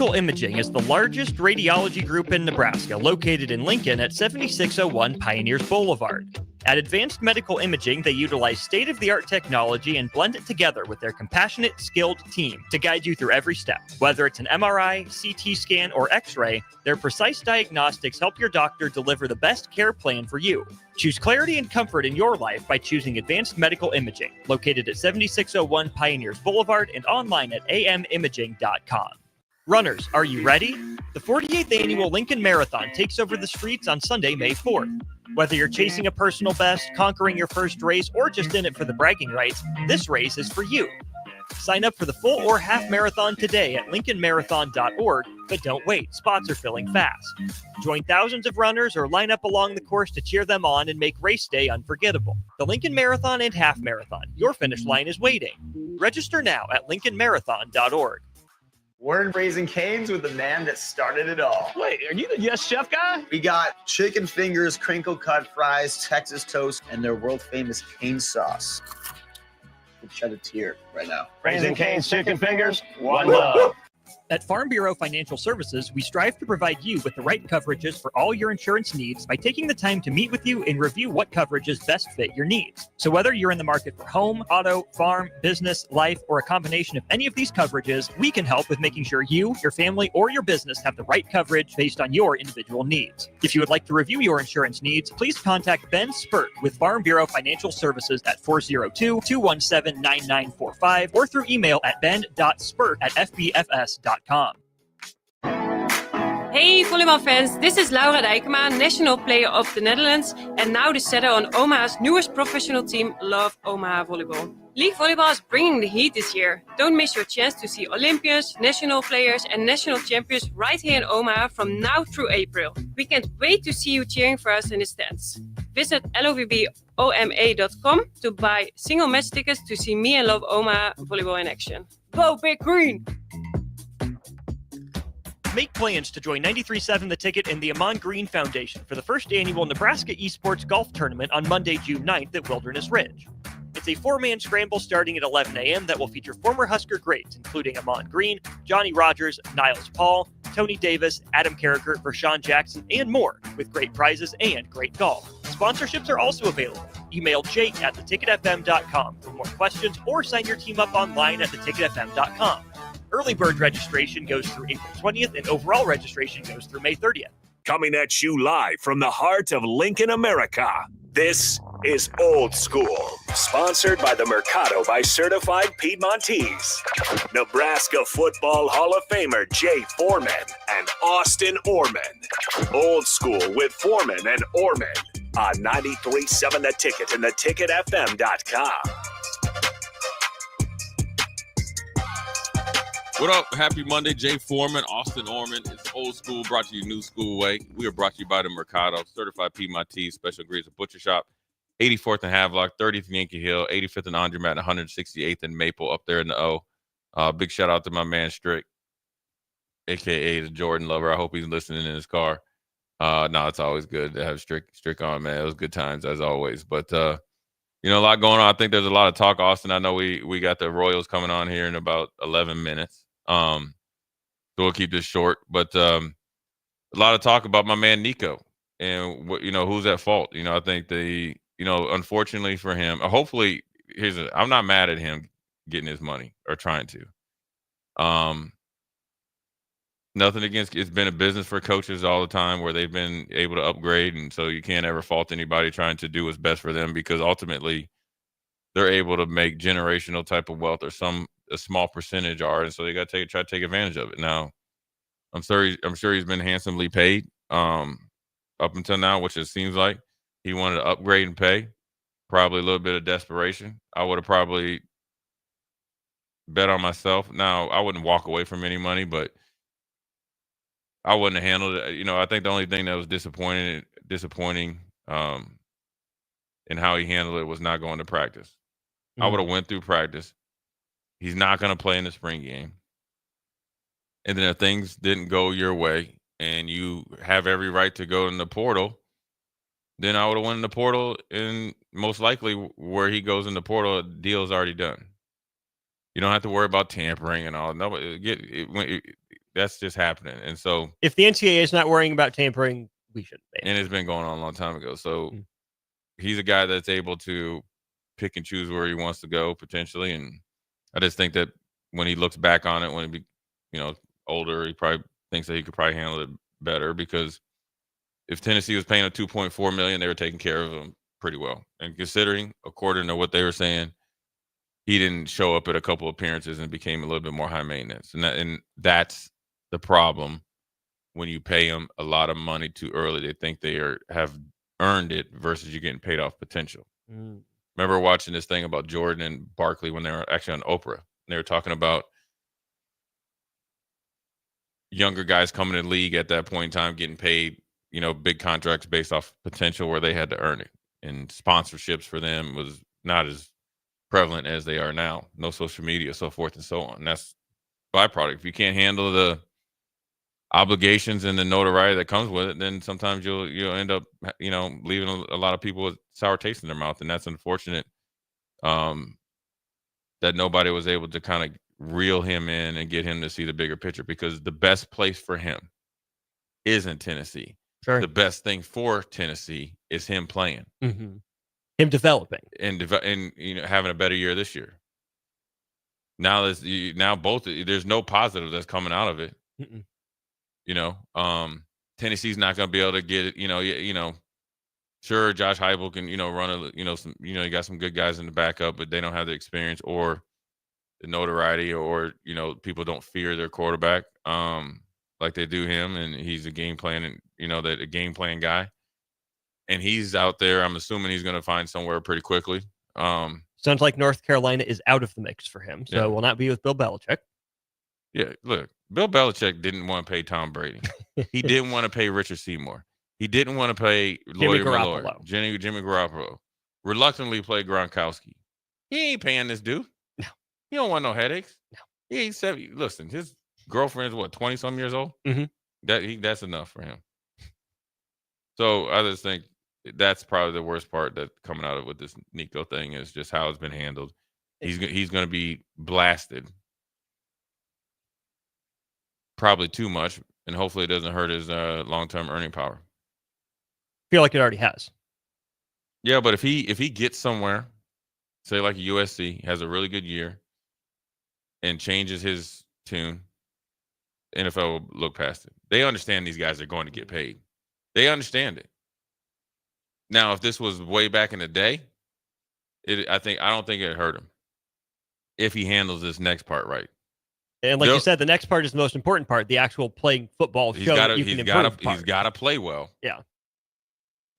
Medical Imaging is the largest radiology group in Nebraska, located in Lincoln at 7601 Pioneers Boulevard. At Advanced Medical Imaging, they utilize state-of-the-art technology and blend it together with their compassionate, skilled team to guide you through every step. Whether it's an MRI, CT scan, or X-ray, their precise diagnostics help your doctor deliver the best care plan for you. Choose clarity and comfort in your life by choosing Advanced Medical Imaging, located at 7601 Pioneers Boulevard and online at amimaging.com. Runners, are you ready? The 48th Annual Lincoln Marathon takes over the streets on Sunday, May 4th. Whether you're chasing a personal best, conquering your first race, or just in it for the bragging rights, this race is for you. Sign up for the full or half marathon today at lincolnmarathon.org, but don't wait, spots are filling fast. Join thousands of runners or line up along the course to cheer them on and make race day unforgettable. The Lincoln Marathon and Half Marathon, your finish line is waiting. Register now at lincolnmarathon.org. We're in Raising Cane's with the man that started it all. Wait, are you the Yes Chef guy? We got chicken fingers, crinkle cut fries, Texas toast, and their world famous cane sauce. We'll shed a tear right now. Raising Cane's chicken fingers, one love. At Farm Bureau Financial Services, we strive to provide you with the right coverages for all your insurance needs by taking the time to meet with you and review what coverages best fit your needs. So whether you're in the market for home, auto, farm, business, life, or a combination of any of these coverages, we can help with making sure you, your family, or your business have the right coverage based on your individual needs. If you would like to review your insurance needs, please contact Ben Spurt with Farm Bureau Financial Services at 402-217-9945 or through email at ben.spurt@fbfs.com. Hey volleyball fans, this is Laura Dijkema, national player of the Netherlands and now the setter on Omaha's newest professional team, Love Omaha Volleyball. League volleyball is bringing the heat this year. Don't miss your chance to see Olympians, national players and national champions right here in Omaha from now through April. We can't wait to see you cheering for us in the stands. Visit lovboma.com to buy single match tickets to see me and Love Omaha Volleyball in action. Go Big Green! Make plans to join 93.7 The Ticket and the Amon Green Foundation for the first annual Nebraska Esports Golf Tournament on Monday, June 9th at Wilderness Ridge. It's a four-man scramble starting at 11 a.m. that will feature former Husker greats, including Amon Green, Johnny Rogers, Niles Paul, Tony Davis, Adam Carricker, Vershawn Jackson, and more, with great prizes and great golf. Sponsorships are also available. Email jake@theticketfm.com for more questions or sign your team up online at theticketfm.com. Early bird registration goes through April 20th, and overall registration goes through May 30th. Coming at you live from the heart of Lincoln, America. This is Old School, sponsored by the Mercado by Certified Piedmontese. Nebraska Football Hall of Famer Jay Foreman and Austin Orman. Old School with Foreman and Orman on 93.7 The Ticket and theticketfm.com. What up? Happy Monday. Jay Foreman, Austin Orman. It's Old School, brought to you New School Way. We are brought to you by the Mercado, Certified Piedmontese, Special Ingredients Butcher Shop, 84th and Havelock, 30th and Yankee Hill, 85th and Andremat, 168th and Maple up there in the O. Big shout out to my man Strick, a.k.a. the Jordan Lover. I hope he's listening in his car. No, it's always good to have Strick on, man. It was good times as always. But, a lot going on. I think there's a lot of talk, Austin. I know we got the Royals coming on here in about 11 minutes. So we'll keep this short, but a lot of talk about my man Nico and who's at fault. I think unfortunately for him, hopefully I'm not mad at him getting his money or trying to. Nothing against, it's been a business for coaches all the time where they've been able to upgrade, and so you can't ever fault anybody trying to do what's best for them, because ultimately they're able to make generational type of wealth, or a small percentage are, and so they got to try to take advantage of it. Now, I'm sure he's been handsomely paid up until now, which it seems like he wanted to upgrade and pay. Probably a little bit of desperation. I would have probably bet on myself. Now, I wouldn't walk away from any money, but I wouldn't have handled it. I think the only thing that was disappointing in how he handled it was not going to practice. I would have went through practice. He's not going to play in the spring game. And then if things didn't go your way and you have every right to go in the portal, then I would have went in the portal, and most likely where he goes in the portal, the deal's already done. You don't have to worry about tampering and all. No, that's just happening. And so, If the NCAA is not worrying about tampering, we shouldn't be. and it's been going on a long time ago. So Mm. he's a guy that's able to pick and choose where he wants to go potentially. And I just think that when he looks back on it, when he be, older, he probably thinks that he could probably handle it better, because if Tennessee was paying him $2.4 million, they were taking care of him pretty well. And considering, according to what they were saying, he didn't show up at a couple appearances and became a little bit more high maintenance. And that's the problem when you pay them a lot of money too early. They think they have earned it versus you getting paid off potential. Mm. Remember watching this thing about Jordan and Barkley when they were actually on Oprah. And they were talking about younger guys coming in the league at that point in time getting paid, big contracts based off potential where they had to earn it. And sponsorships for them was not as prevalent as they are now. No social media, so forth and so on. And that's byproduct. If you can't handle the obligations and the notoriety that comes with it, then sometimes you'll end up, leaving a lot of people with sour taste in their mouth. And that's unfortunate that nobody was able to kind of reel him in and get him to see the bigger picture, because the best place for him isn't Tennessee. Sure. The best thing for Tennessee is him playing. Mm-hmm. Him developing and having a better year this year. Now there's no positive that's coming out of it. Mm-mm. Tennessee's not going to be able to get it. Sure, Josh Heupel can run some you got some good guys in the backup, but they don't have the experience or the notoriety, or people don't fear their quarterback like they do him, and he's a game plan and a game plan guy. And he's out there. I'm assuming he's going to find somewhere pretty quickly. Sounds like North Carolina is out of the mix for him, so will not be with Bill Belichick. Yeah, look, Bill Belichick didn't want to pay Tom Brady. He didn't want to pay Richard Seymour. He didn't want to pay Jimmy Garoppolo. Reluctantly played Gronkowski. He ain't paying this dude. No. He don't want no headaches. No. He ain't 70. Listen, his girlfriend's 20-some years old? Mm-hmm. That's enough for him. So I just think that's probably the worst part that coming out of with this Nico thing is just how it's been handled. He's going to be blasted, probably too much, and hopefully it doesn't hurt his long-term earning power. Feel like it already has. Yeah, but if he gets somewhere, say like USC, has a really good year, and changes his tune, NFL will look past it. They understand these guys are going to get paid. They understand it. Now, if this was way back in the day, I don't think it hurt him if he handles this next part right. And like you said, the next part is the most important part, the actual playing football. He's got to play well. Yeah.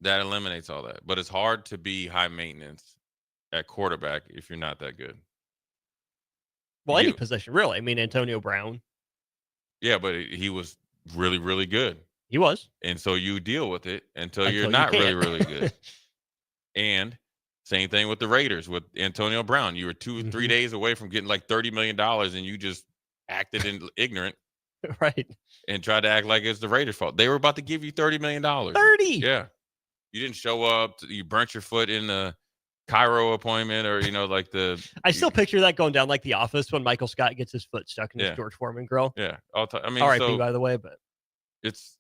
That eliminates all that. But it's hard to be high maintenance at quarterback if you're not that good. Well, any position, really. I mean, Antonio Brown. Yeah, but he was really, really good. He was. And so you deal with it until you're not really, really good. And same thing with the Raiders with Antonio Brown. You were 2 or 3 days away from getting like $30 million, and you just acted ignorant. Right. And tried to act like it's the Raiders' fault. They were about to give you $30 million. 30? Yeah. You didn't show up. You burnt your foot in the Cairo appointment, or I still picture that going down like The Office when Michael Scott gets his foot stuck in his George Foreman grill. Yeah. R.I.P. by the way, but it's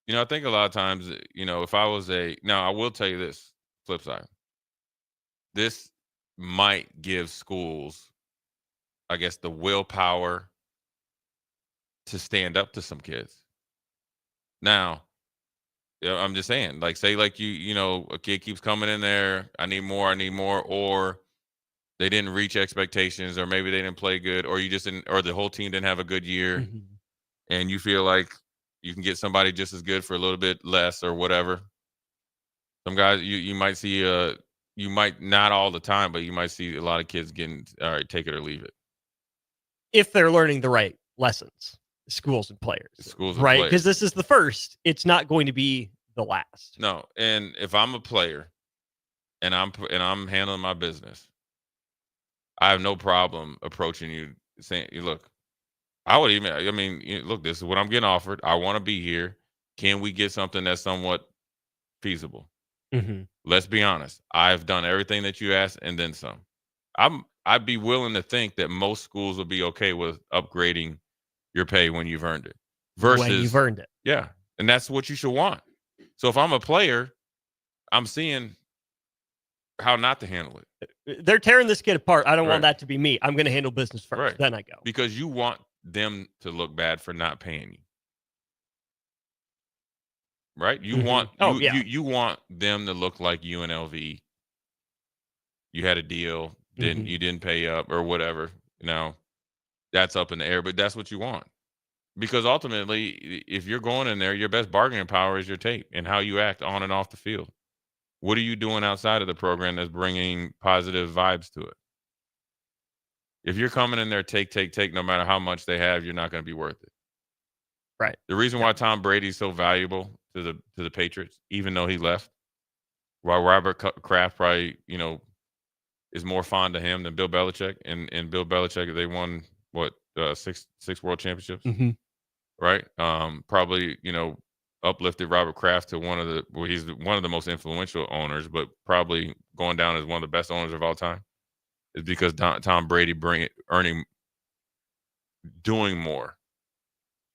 I think a lot of times, if I was now I will tell you this, flip side. This might give schools, I guess, the willpower to stand up to some kids. Now, I'm just saying, say a kid keeps coming in there, I need more, or they didn't reach expectations, or maybe they didn't play good, or you just didn't, or the whole team didn't have a good year, and you feel like you can get somebody just as good for a little bit less or whatever. Some guys you might see, you might not all the time, but you might see a lot of kids getting, all right, take it or leave it. If they're learning the right lessons, schools and players. Right? Because this is the first. It's not going to be the last. No, and if I'm a player and I'm handling my business, I have no problem approaching you saying, look, look, this is what I'm getting offered. I want to be here. Can we get something that's somewhat feasible? Mm-hmm. Let's be honest. I've done everything that you asked and then some. I'd be willing to think that most schools would be okay with upgrading your pay when you've earned it. when Versus, you've earned it. yeah, and that's what you should want. So if I'm a player, I'm seeing how not to handle it They're tearing this kid apart. I don't Right. want that to be me. I'm going to handle business first. Right. Then I go. because you want them to look bad for not paying you. Right? You Mhm. want Oh, yeah. you want them to look like UNLV. You had a deal, Mhm. you didn't pay up or whatever. Now that's up in the air, but that's what you want. Because ultimately, if you're going in there, your best bargaining power is your tape and how you act on and off the field. What are you doing outside of the program that's bringing positive vibes to it? If you're coming in there, take, no matter how much they have, you're not going to be worth it. Right. The reason why Tom Brady's so valuable to the Patriots, even though he left, while Robert Kraft probably, is more fond of him than Bill Belichick, and Bill Belichick, they won what, six world championships, Mhm. right? Probably, uplifted Robert Kraft to he's one of the most influential owners, but probably going down as one of the best owners of all time, is because Tom Brady doing more,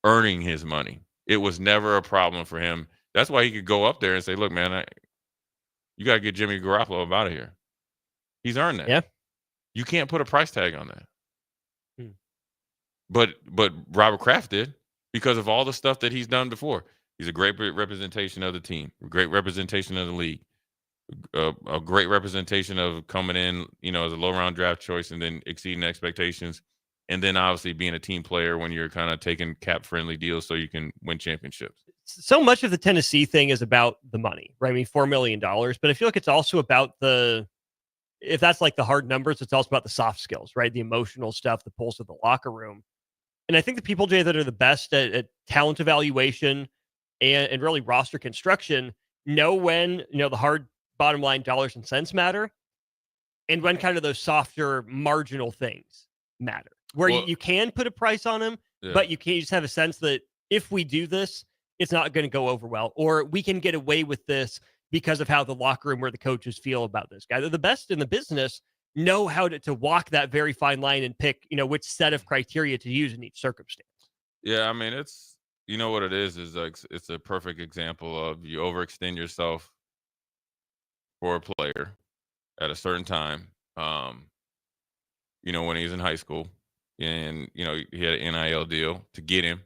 earning his money. It was never a problem for him. That's why he could go up there and say, "Look, man, you got to get Jimmy Garoppolo out of here. He's earned that." Yeah. You can't put a price tag on that. Hmm. But Robert Kraft did, because of all the stuff that he's done before. He's a great representation of the team, a great representation of the league, a great representation of coming in, as a low round draft choice and then exceeding expectations. And then obviously being a team player when you're kind of taking cap friendly deals so you can win championships. So much of the Tennessee thing is about the money, right? I mean, $4 million, but I feel like it's also about if that's like the hard numbers, it's also about the soft skills, right? The emotional stuff, the pulse of the locker room. And I think the people, Jay, that are the best at talent evaluation and really roster construction know when, the hard bottom line dollars and cents matter, and when kind of those softer marginal things matter, where you can put a price on them, Yeah. but you can't just have a sense that if we do this, it's not going to go over well, or we can get away with this because of how the locker room or the coaches feel about this guy. They're the best in the business, know how to walk that very fine line and pick, which set of criteria to use in each circumstance. Yeah, I mean, it's, what it is like, it's a perfect example of you overextend yourself for a player at a certain time. When he was in high school, and, he had an NIL deal to get him,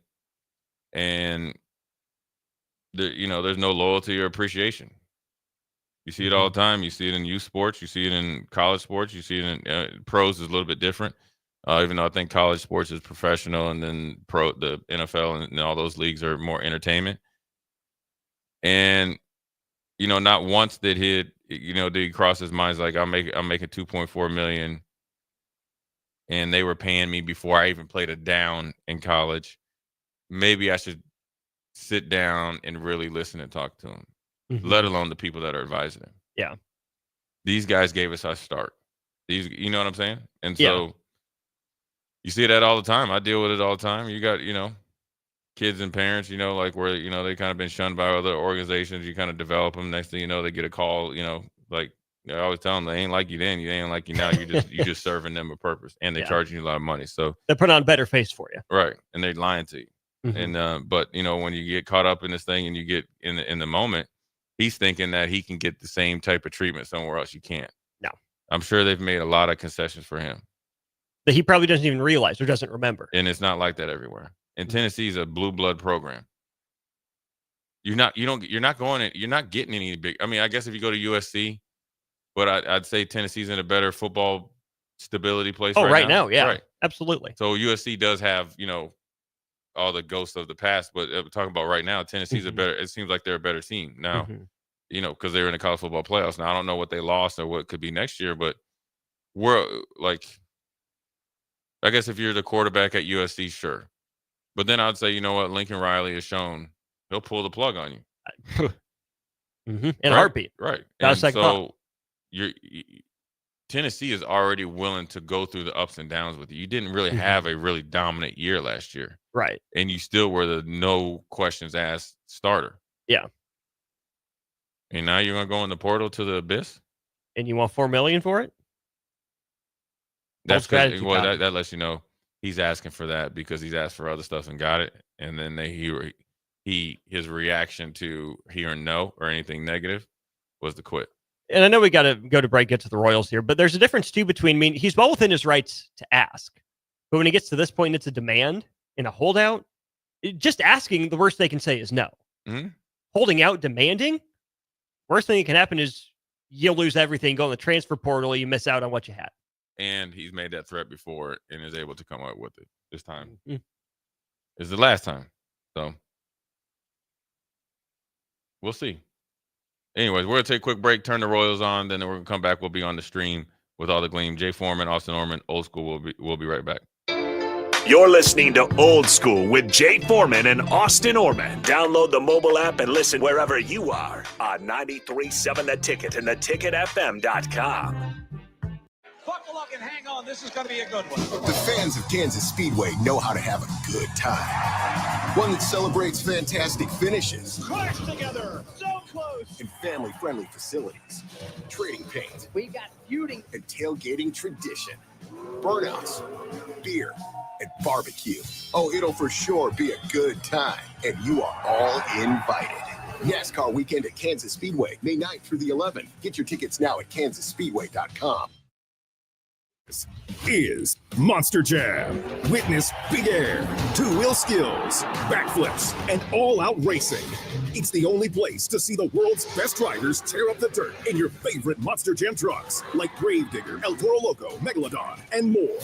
and there's no loyalty or appreciation. You see it all the time. You see it in youth sports. You see it in college sports. You see it in pros is a little bit different. Even though I think college sports is professional, and then the NFL and all those leagues are more entertainment. And, not once did he cross his mind like, I'm making $2.4 million, and they were paying me before I even played a down in college. Maybe I should sit down and really listen and talk to him, let alone the people that are advising him. Yeah. These guys gave us our start. You know what I'm saying? And so you see that all the time. I deal with it all the time. You got, kids and parents, like where, they kind of been shunned by other organizations. You kind of develop them. Next thing you know, they get a call, like I always tell them, they ain't like you then. You ain't like you now. You just serving them a purpose, and they charging you a lot of money. So they put on a better face for you. Right. And they're lying to you. And, but when you get caught up in this thing and you get in the moment, he's thinking that he can get the same type of treatment somewhere else. You can't. No. I'm sure they've made a lot of concessions for him that he probably doesn't even realize or doesn't remember. And it's not like that everywhere. And Tennessee is a blue blood program. You're not getting any big. I mean, I guess if you go to USC, but I'd say Tennessee's in a better football stability place. Right now. Yeah, right. Absolutely. So USC does have, all the ghosts of the past, but we're talking about right now, Tennessee's it seems like they're a better team now, because they're in the college football playoffs. Now, I don't know what they lost or what could be next year, but we're like, I guess if you're the quarterback at USC, sure. But then I'd say, Lincoln Riley has shown he'll pull the plug on you. In a heartbeat. Right. That's and so Tennessee is already willing to go through the ups and downs with you. You didn't really have a really dominant year last year. Right. And you still were the no questions asked starter. Yeah. And now you're going to go in the portal to the abyss? And you want $4 million for it? That's because that lets you know he's asking for that because he's asked for other stuff and got it. And then his reaction to hearing no or anything negative was to quit. And I know we got to go to break, get to the Royals here, but there's a difference too between, he's well within his rights to ask. But when he gets to this point, it's a demand and a holdout. Just asking, the worst they can say is no. Mm-hmm. Holding out, demanding, worst thing that can happen is you'll lose everything, go in the transfer portal, you miss out on what you had. And he's made that threat before and is able to come up with it. This time is the last time. So we'll see. Anyways, we're going to take a quick break, turn the Royals on, then we're going to come back. We'll be on the stream with all the gleam. Jay Foreman, Austin Orman, Old School. We'll be right back. You're listening to Old School with Jay Foreman and Austin Orman. Download the mobile app and listen wherever you are on 93.7 The Ticket and theticketfm.com. Buckle up and hang on. This is going to be a good one. The fans of Kansas Speedway know how to have a good time. One that celebrates fantastic finishes. Crash together. So close. And family-friendly facilities. Trading paint. We got feuding. And tailgating tradition. Burnouts. Beer. And barbecue. Oh, it'll for sure be a good time. And you are all invited. NASCAR weekend at Kansas Speedway, May 9th through the 11th. Get your tickets now at kansasspeedway.com. Is Monster Jam. Witness big air, two-wheel skills, backflips, and all-out racing. It's the only place to see the world's best riders tear up the dirt in your favorite Monster Jam trucks like Gravedigger, El Toro Loco, Megalodon, and more.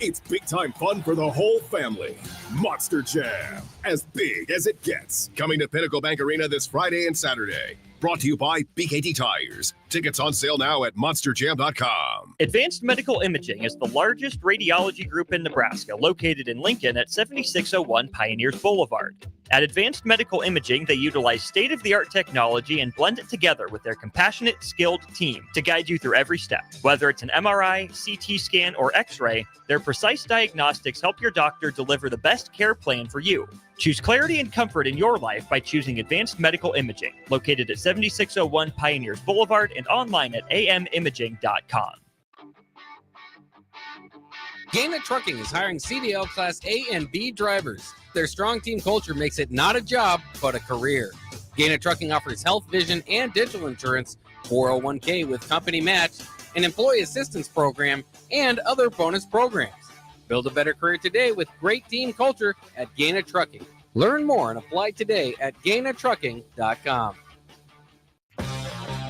It's big-time fun for the whole family. Monster Jam, as big as it gets. Coming to Pinnacle Bank Arena this Friday and Saturday. Brought to you by BKT Tires. Tickets on sale now at monsterjam.com. Advanced Medical Imaging is the largest radiology group in Nebraska, located in Lincoln at 7601 Pioneers Boulevard. At Advanced Medical Imaging, they utilize state-of-the-art technology and blend it together with their compassionate, skilled team to guide you through every step. Whether it's an MRI, CT scan, or X-ray, their precise diagnostics help your doctor deliver the best care plan for you. Choose clarity and comfort in your life by choosing Advanced Medical Imaging, located at 7601 Pioneers Boulevard and online at amimaging.com. Gaina Trucking is hiring CDL Class A and B drivers. Their strong team culture makes it not a job, but a career. Gaina Trucking offers health, vision, and dental insurance, 401k with company match, an employee assistance program, and other bonus programs. Build a better career today with great team culture at Gaina Trucking. Learn more and apply today at gainatrucking.com.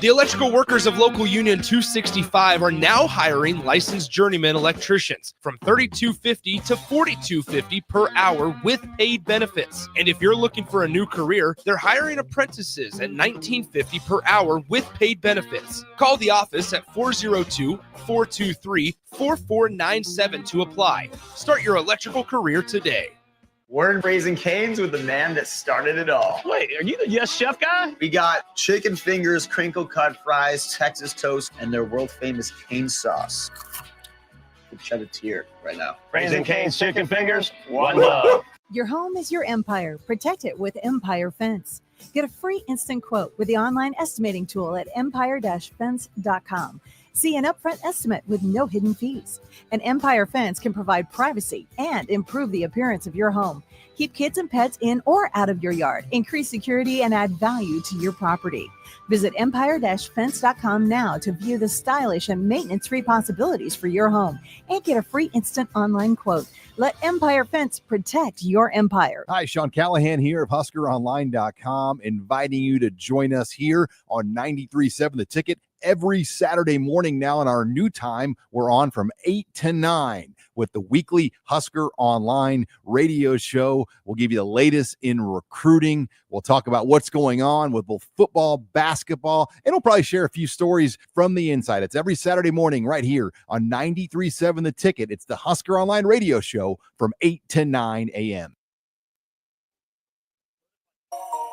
The electrical workers of Local Union 265 are now hiring licensed journeyman electricians from $32.50 to $42.50 per hour with paid benefits. And if you're looking for a new career, they're hiring apprentices at $19.50 per hour with paid benefits. Call the office at 402-423-4497 to apply. Start your electrical career today. We're in Raising Cane's with the man that started it all. Wait, are you the Yes Chef guy? We got chicken fingers, crinkle cut fries, Texas toast, and their world famous cane sauce. Could shed a tear right now. Raising Cane's chicken fingers. One love. Your home is your empire. Protect it with Empire Fence. Get a free instant quote with the online estimating tool at empire-fence.com. See an upfront estimate with no hidden fees. An Empire Fence can provide privacy and improve the appearance of your home. Keep kids and pets in or out of your yard. Increase security and add value to your property. Visit empire-fence.com now to view the stylish and maintenance-free possibilities for your home and get a free instant online quote. Let Empire Fence protect your empire. Hi, Sean Callahan here of HuskerOnline.com, inviting you to join us here on 93.7 The Ticket every Saturday morning now in our new time. We're on from 8 to 9 with the weekly Husker Online radio show. We'll give you the latest in recruiting. We'll talk about what's going on with both football, basketball, and we'll probably share a few stories from the inside. It's every Saturday morning right here on 93.7 The Ticket. It's the Husker Online radio show from 8 to 9 a.m.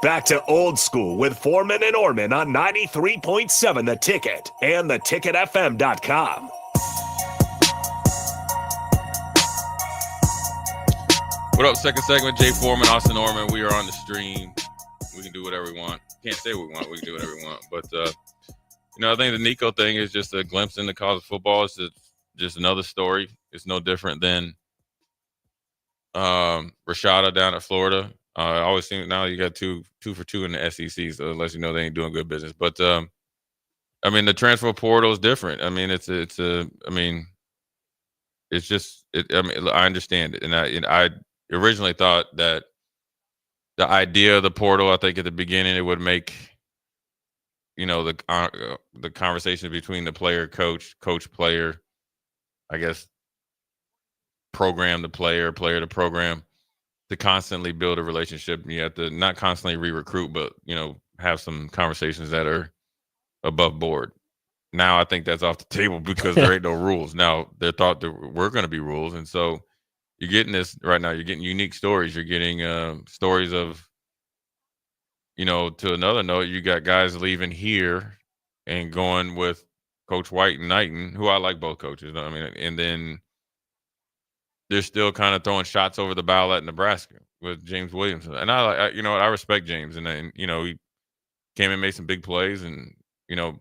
Back to Old School with Foreman and Orman on 93.7 The Ticket and theticketfm.com. What up, second segment, Jay Foreman, Austin Orman. We are on the stream. We can do whatever we want. Can't say what we want. We can do whatever we want. But, I think the Nico thing is just a glimpse into college football. It's just another story. It's no different than Rashada down at Florida. I always think now you got two for two in the SEC, so it lets you know they ain't doing good business. But I mean, the transfer portal is different. I mean, it's just I mean, I understand it, and I originally thought that the idea of the portal, I think at the beginning it would make, you know, the conversation between the player, coach, player, I guess, program to player to program, to constantly build a relationship. You have to not constantly re-recruit, but, you know, have some conversations that are above board. Now I think that's off the table because there ain't no rules. Now they're thought there were going to be rules, and so you're getting this right now. You're getting unique stories. You're getting stories of, you know, to another note, you got guys leaving here and going with Coach White and Knighton, who I like both coaches. I mean, and then they're still kind of throwing shots over the bow at Nebraska with James Williamson. And you know what, I respect James, and then, you know, he came and made some big plays, and, you know,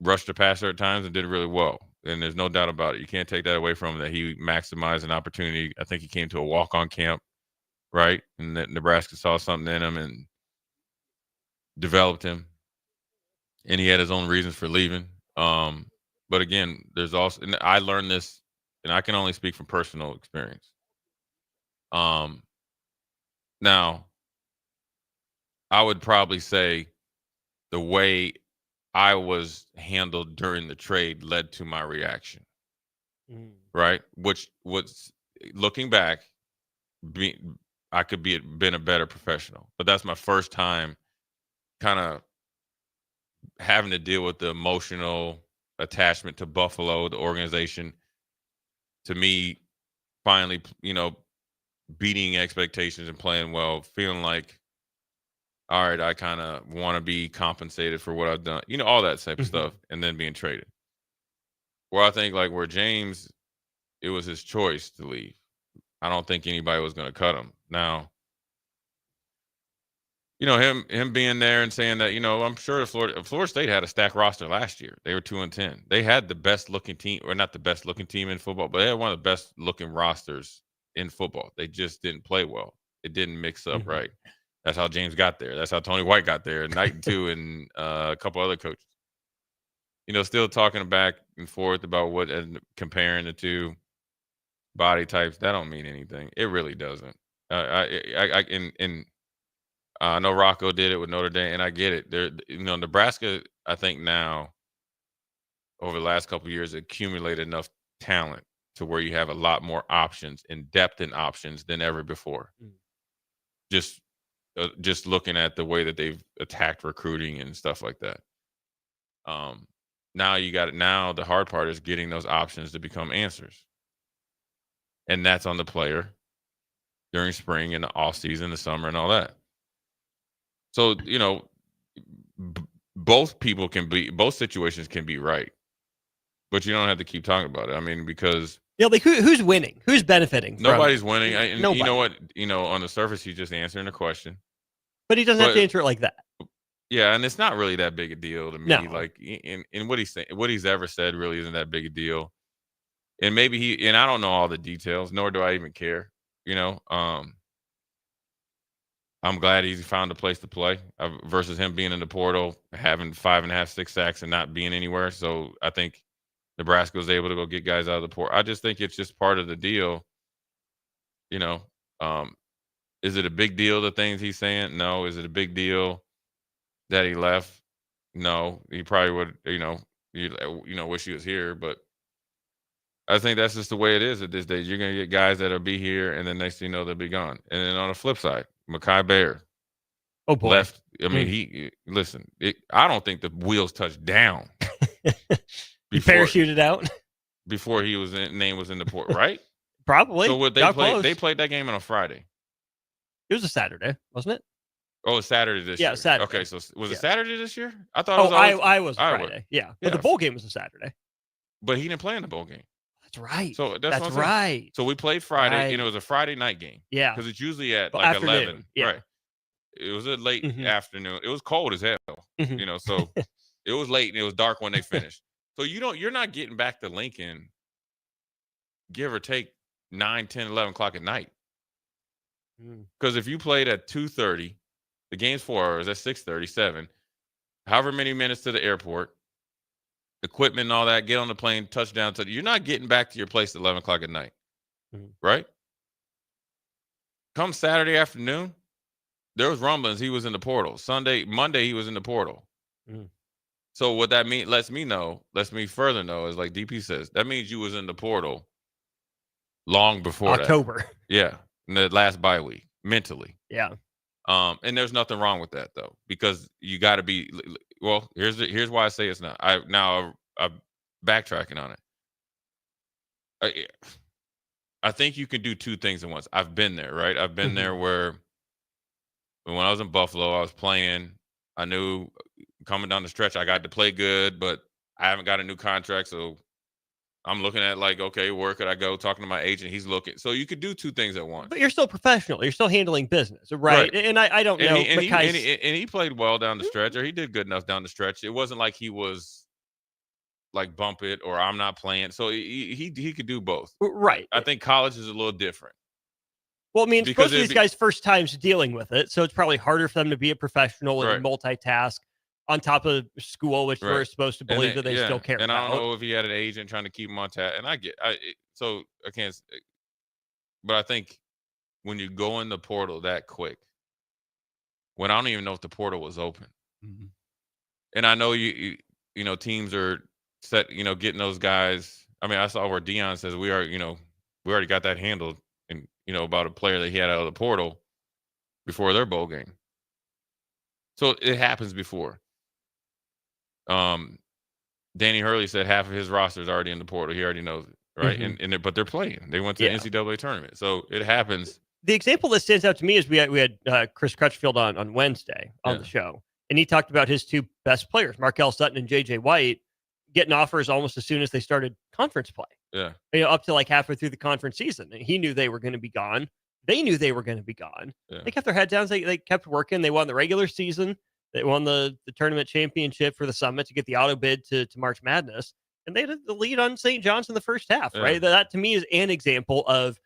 rushed the passer at times and did really well. And there's no doubt about it. You can't take that away from him, that he maximized an opportunity. I think he came to a walk-on camp, right? And that Nebraska saw something in him and developed him. And he had his own reasons for leaving. But again, there's also, and I learned this, and I can only speak from personal experience. Now, I would probably say the way I was handled during the trade led to my reaction, right? Which was, looking back, I could been a better professional. But that's my first time kind of having to deal with the emotional attachment to Buffalo, the organization. To me, finally, you know, beating expectations and playing well, feeling like, all right, I kind of want to be compensated for what I've done, you know, all that type of stuff, and then being traded. Where I think, like, where James, it was his choice to leave. I don't think anybody was going to cut him. Now, you know, him being there and saying that, you know, I'm sure Florida State had a stacked roster last year. They were 2-10. They had the best looking team, or not the best looking team in football, but they had one of the best looking rosters in football. They just didn't play well. It didn't mix up right. That's how James got there. That's how Tony White got there, and Knighton too, and a couple other coaches. You know, still talking back and forth about what, and comparing the two body types. That don't mean anything. It really doesn't. I know Rocco did it with Notre Dame, and I get it. There, you know, Nebraska, I think now, over the last couple of years, accumulated enough talent to where you have a lot more options and depth in options than ever before. Just looking at the way that they've attacked recruiting and stuff like that. Now you got it. Now the hard part is getting those options to become answers, and that's on the player during spring and the off season, the summer, and all that. So, you know, both situations can be right, but you don't have to keep talking about it. I mean, because like who's winning? Who's benefiting? Nobody's winning. Nobody. You know what? You know, on the surface, he's just answering a question. But he doesn't have to answer it like that. Yeah, and it's not really that big a deal to me. No. Like, in what he's ever said really isn't that big a deal. And maybe and I don't know all the details, nor do I even care. You know, I'm glad he's found a place to play versus him being in the portal, having 5.5, 6 sacks and not being anywhere. So I think Nebraska was able to go get guys out of the portal. I just think it's just part of the deal. You know, is it a big deal, the things he's saying? No. Is it a big deal that he left? No. He probably would, wish he was here, but I think that's just the way it is at this day. You're going to get guys that'll be here, and then next thing you know, they'll be gone. And then on the flip side, Mekhi Bear left. I mean, I don't think the wheels touched down. He parachuted out before name was in the port, right? Probably. So what they played? They played that game on a Friday. It was a Saturday, wasn't it? Oh, it's Saturday this year. Yeah, Saturday. Okay, so was it Saturday this year? I thought it was I was Friday. Yeah. But the bowl game was a Saturday. But he didn't play in the bowl game. That's right. So that's right. So we played Friday, and it was a Friday night game. Yeah. Because it's usually at afternoon. 11. Yeah. Right. It was a late afternoon. It was cold as hell. You know, so it was late and it was dark when they finished. So you're not getting back to Lincoln, give or take 9, 10, 11 o'clock at night. Because if you played at 2:30, the game's 4 hours. That's 6:37. However many minutes to the airport, equipment and all that. Get on the plane, touchdown. You're not getting back to your place at 11 o'clock at night, right? Come Saturday afternoon, there was rumblings. He was in the portal. Monday, he was in the portal. So what that lets me further know is like DP says, that means you was in the portal long before October. That. Yeah, in the last bye week, mentally. Yeah. And there's nothing wrong with that though, because you got to be. Well, here's why I say it's not. I'm backtracking on it. I think you can do two things at once. I've been there, right? I've been there where when I was in Buffalo, I was playing. I knew coming down the stretch, I got to play good, but I haven't got a new contract. So I'm looking at like, okay, where could I go? Talking to my agent, he's looking. So you could do two things at once. But you're still professional. You're still handling business, right? And I don't know. And he played well down the stretch, or he did good enough down the stretch. It wasn't like he was like bump it or I'm not playing. So he could do both. Right. I think college is a little different. Well, I mean, it's most of these guys' first times dealing with it, so it's probably harder for them to be a professional and multitask on top of school, which we're supposed to believe that they still care and about. I don't know if he had an agent trying to keep him on tap, and I can't. But I think when you go in the portal that quick, when I don't even know if the portal was open, and I know you teams are set, getting those guys. I mean, I saw where Deion says we already got that handled. And about a player that he had out of the portal before their bowl game. So it happens before. Danny Hurley said half of his roster is already in the portal. He already knows it, right? But they're playing. They went to the NCAA tournament, so it happens. The example that stands out to me is we had Chris Crutchfield on Wednesday on the show, and he talked about his two best players, Markel Sutton and J.J. White, getting offers almost as soon as they started conference play. Yeah. Up to like halfway through the conference season. He knew they were going to be gone. They knew they were going to be gone. Yeah. They kept their head down. They kept working. They won the regular season. They won the tournament championship for the Summit to get the auto bid to March Madness. And they had the lead on St. John's in the first half, right? That to me is an example of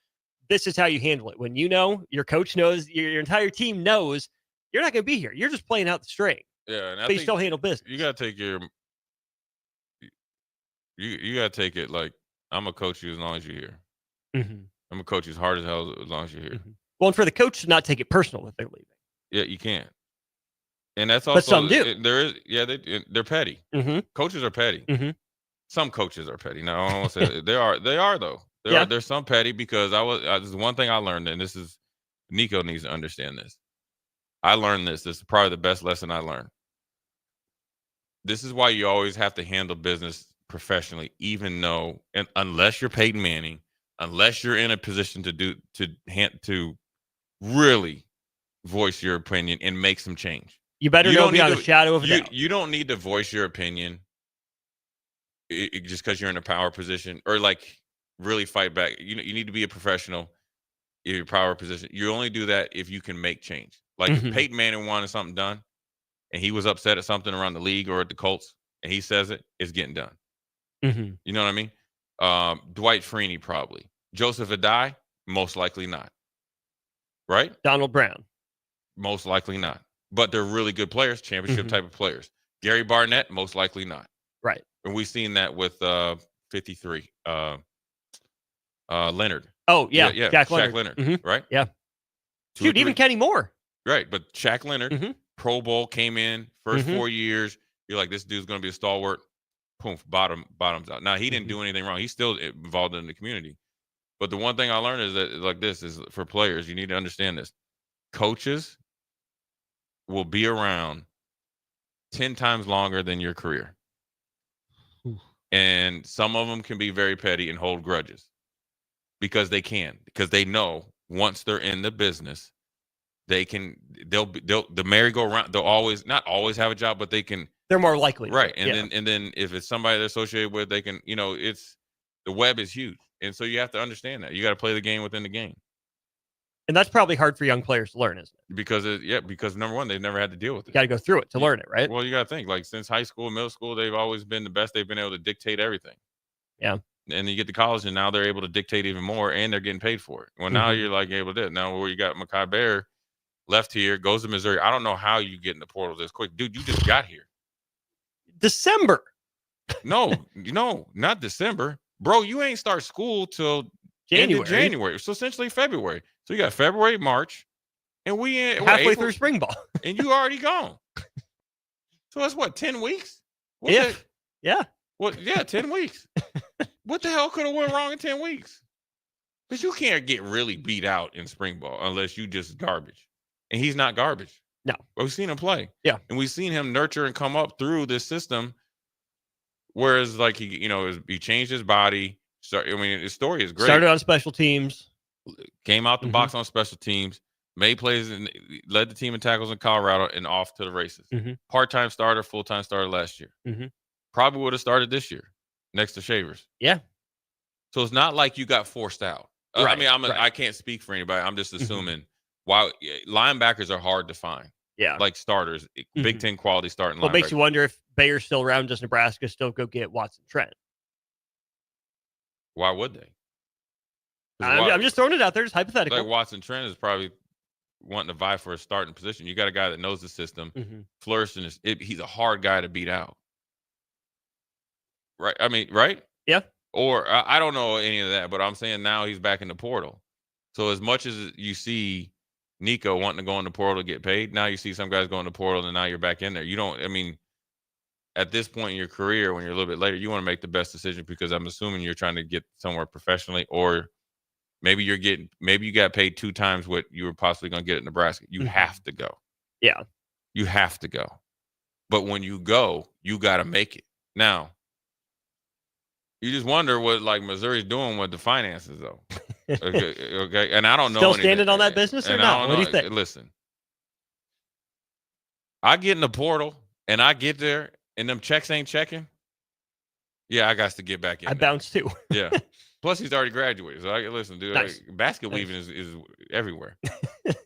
this is how you handle it. When your coach knows, your entire team knows you're not going to be here. You're just playing out the string. Yeah. And but you still handle business. You got to take you got to take it like, I'm going to coach you as long as you're here. I'm going to coach you as hard as hell as long as you're here. Well, and for the coach to not take it personal that they're leaving. Yeah, you can't. And that's also. But some do. They're petty. Coaches are petty. Some coaches are petty. Now, I don't want to say they are though. There's some petty because this is one thing I learned, and this is Nico needs to understand this. I learned this. This is probably the best lesson I learned. This is why you always have to handle business professionally, even though, and unless you're Peyton Manning, unless you're in a position to really voice your opinion and make some change. You better go beyond a shadow of a doubt. You don't need to voice your opinion just because you're in a power position or like really fight back. You need to be a professional in your power position. You only do that if you can make change. Like if Peyton Manning wanted something done and he was upset at something around the league or at the Colts and he says it's getting done. You know what I mean? Dwight Freeney, probably. Joseph Adai, most likely not. Right? Donald Brown. Most likely not. But they're really good players, championship type of players. Gary Barnett, most likely not. Right. And we've seen that with 53. Leonard. Oh, yeah. Shaq Leonard. Right? Yeah. Shoot, even Kenny Moore. Right. But Shaq Leonard, Pro Bowl, came in, first 4 years. You're like, this dude's going to be a stalwart. Poof, bottoms out. Now, he didn't do anything wrong. He's still involved in the community. But the one thing I learned is that like this is for players, you need to understand this. Coaches will be around 10 times longer than your career. And some of them can be very petty and hold grudges because they know once they're in the business, they'll the merry-go-round, they'll not always have a job, but they're more likely. Right. And then if it's somebody they're associated with, they can, it's the web is huge. And so you have to understand that. You got to play the game within the game. And that's probably hard for young players to learn, isn't it? Because number one, they've never had to deal with it. You got to go through it to learn it, right? Well, you got to think like since high school, middle school, they've always been the best. They've been able to dictate everything. Yeah. and you get to college, and now they're able to dictate even more, and they're getting paid for it. Well, now you're like able to do it. Now where you got Mekhi Bear left here, goes to Missouri. I don't know how you get in the portal this quick. Dude, you just got here. December. No, not December. Bro, you ain't start school till end of January. So essentially February. So you got February, March, and we in halfway through spring ball. And you already gone. So that's what, 10 weeks? Yeah. Well, yeah, 10 weeks. What the hell could have went wrong in 10 weeks? Because you can't get really beat out in spring ball unless you just garbage. And he's not garbage. No. But we've seen him play. Yeah. And we've seen him nurture and come up through this system. Whereas, like, he changed his body. His story is great. Started on special teams. Came out the box on special teams. Made plays and led the team in tackles in Colorado and off to the races. Part-time starter, full-time starter last year. Probably would have started this year next to Shavers. Yeah. So it's not like you got forced out. Right, I mean, I can't speak for anybody. I'm just assuming why linebackers are hard to find. Yeah. Like starters, Big Ten quality starting Well, linebackers. it makes you wonder if Bayer's still around. Does Nebraska still go get Watson Trent? Why would they? I'm just throwing it out there. Just hypothetical. Like Watson Trent is probably wanting to vie for a starting position. You got a guy that knows the system, flourished in he's a hard guy to beat out. Right? I mean, right? Yeah. Or I don't know any of that, but I'm saying now he's back in the portal. So as much as you see Nico wanting to go in the portal to get paid, now you see some guys go in the portal and now you're back in there. At this point in your career, when you're a little bit later, you want to make the best decision because I'm assuming you're trying to get somewhere professionally, or maybe you got paid 2 times what you were possibly going to get at Nebraska. You have to go. Yeah. You have to go. But when you go, you got to make it. Now, you just wonder what Missouri's doing with the finances, though. Okay. And I don't know. Still standing on that business or not? What do you think? Listen, I get in the portal and I get there and them checks ain't checking. Yeah, I got to get back in. I bounced too. Yeah. Plus, he's already graduated. So listen, dude. Nice. Basket weaving is everywhere. Right.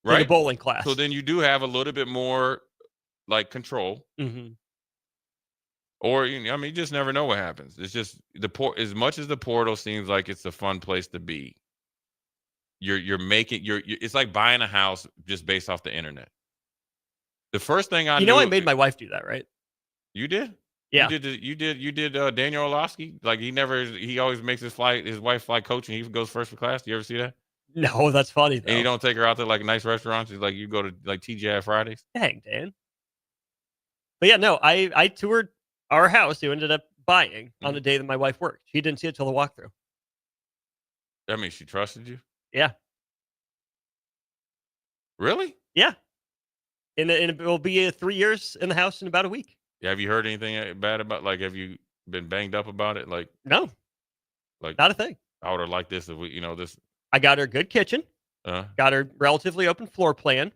Right. The bowling class. So then you do have a little bit more control. Or you just never know what happens. It's just as much as the portal seems like it's a fun place to be. You're making it's like buying a house just based off the internet. The first thing I I made my wife do that, right? You did? Yeah. You did Daniel Orlovsky? Like he always makes his wife fly coaching. He goes first for class. Do you ever see that? No, that's funny though. And you don't take her out to nice restaurants. It's like you go to TGI Fridays. Dang, Dan. But yeah, no, I toured our house who ended up buying on the day that my wife worked. She didn't see it till the walkthrough. That means she trusted you? Yeah. Really? Yeah. And it will be 3 years in the house in about a week. Yeah, have you heard anything bad about have you been banged up about it? No. Not a thing. I would have liked this if we, this. I got her a good kitchen. Got her relatively open floor plan.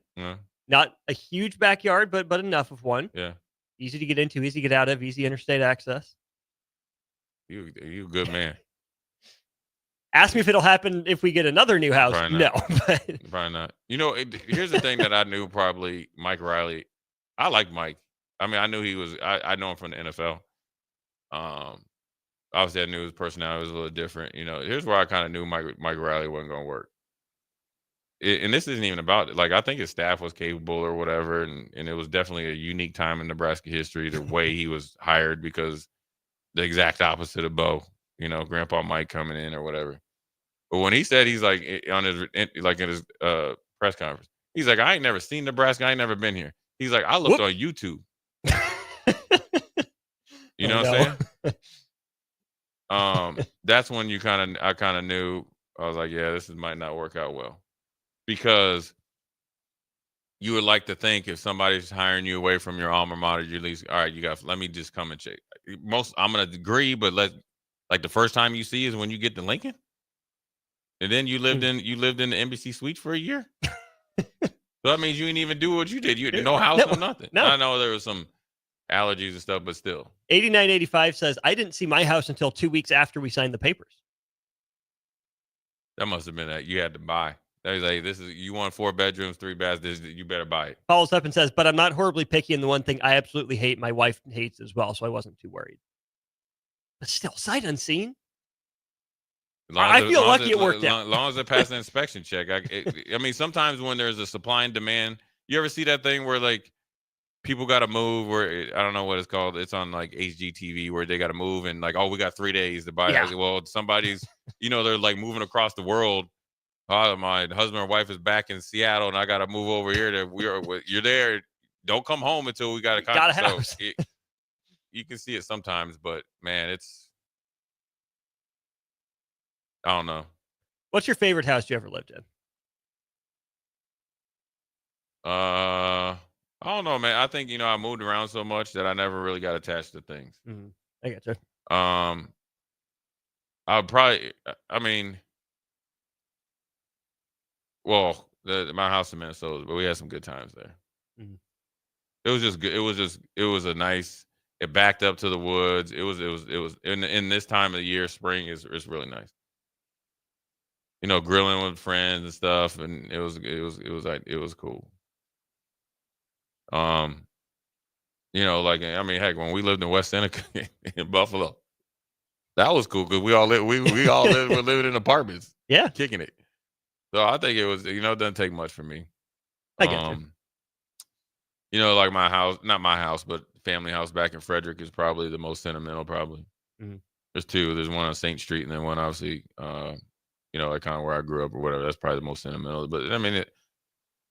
Not a huge backyard, but enough of one. Yeah. Easy to get into, easy to get out of, easy interstate access. You a good man. Ask me if it'll happen if we get another new house. No. Probably not. Here's the thing that I knew probably Mike Riley. I like Mike. I mean, I knew he was, I know him from the NFL. Obviously, I knew his personality was a little different. Here's where I kind of knew Mike Riley wasn't going to work. And this isn't even about it. I think his staff was capable or whatever. And it was definitely a unique time in Nebraska history, the way he was hired, because the exact opposite of Bo, Grandpa Mike coming in or whatever. But when he said he's in his press conference, he's like, I ain't never seen Nebraska. I ain't never been here. He's like, I looked on YouTube. You know what I'm saying? That's when I kind of knew. I was like, yeah, this might not work out well. Because you would like to think if somebody's hiring you away from your alma mater, you at least, all right, let me just come and check. I'm going to agree, but the first time you see is when you get to Lincoln. And then you lived in the Embassy Suites for a year. So that means you didn't even do what you did. You had no house, no nothing. No. I know there was some allergies and stuff, but still. 8985 says, I didn't see my house until 2 weeks after we signed the papers. That must have been that you had to buy. That was like, you want 4 bedrooms, 3 baths, you better buy it. Follows up and says, but I'm not horribly picky, and the one thing I absolutely hate, my wife hates as well, so I wasn't too worried. But still, sight unseen. I feel lucky it worked out. As long as it passed the inspection check. I mean, sometimes when there's a supply and demand, you ever see that thing where like people got to move, where I don't know what it's called. It's on like HGTV where they got to move and like, oh, we got 3 days to buy it. Well, somebody's, they're like moving across the world. Oh, my husband or wife is back in Seattle and I got to move over here you're there. Don't come home until we got a contract. So you can see it sometimes, but man, I don't know. What's your favorite house you ever lived in? I don't know, man. I think, I moved around so much that I never really got attached to things. Mm-hmm. I get you. I would probably, my house in Minnesota, but we had some good times there. Mm-hmm. It was just good. It was a nice, it backed up to the woods. It was in this time of the year, spring is really nice. Grilling with friends and stuff. And it was cool. Heck, when we lived in West Seneca in Buffalo, that was cool because we all were living in apartments. Yeah. Kicking it. So I think it was, it doesn't take much for me. I get you. Like my house, not my house, but family house back in Frederick is probably the most sentimental, probably. Mm-hmm. There's two. There's one on St. Street and then one obviously, like kind of where I grew up or whatever. That's probably the most sentimental. But I mean,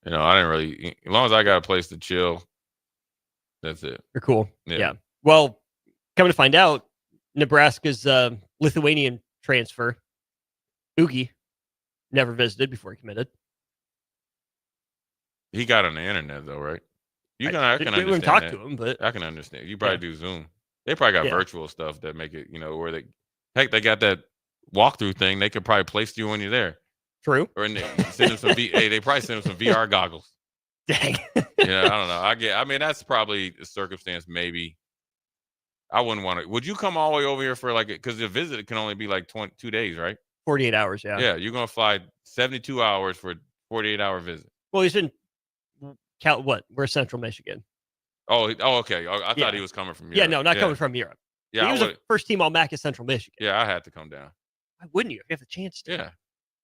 I didn't really, as long as I got a place to chill, that's it. You're cool. Yeah. Well, coming to find out, Nebraska's Lithuanian transfer, Ugi, never visited before he committed. He got on the internet though, right? I can we understand. wouldn't talk to him, but I can understand. You probably do Zoom. They probably got virtual stuff that make it, where they got that walkthrough thing. They could probably place you when you're there. True. Or send him some they probably send him some VR goggles. Dang. I don't know. That's probably a circumstance. Maybe I wouldn't want to. Would you come all the way over here for because the visit can only be like 2 days, right? 48 hours. Yeah. Yeah. You're going to fly 72 hours for a 48-hour visit. Well, he's in We're Central Michigan. Oh, okay. I thought he was coming from Europe. Yeah, no, not coming from Europe. Yeah, he was the first team All-MAC at Central Michigan. Yeah, I had to come down. Why wouldn't you if you have the chance to?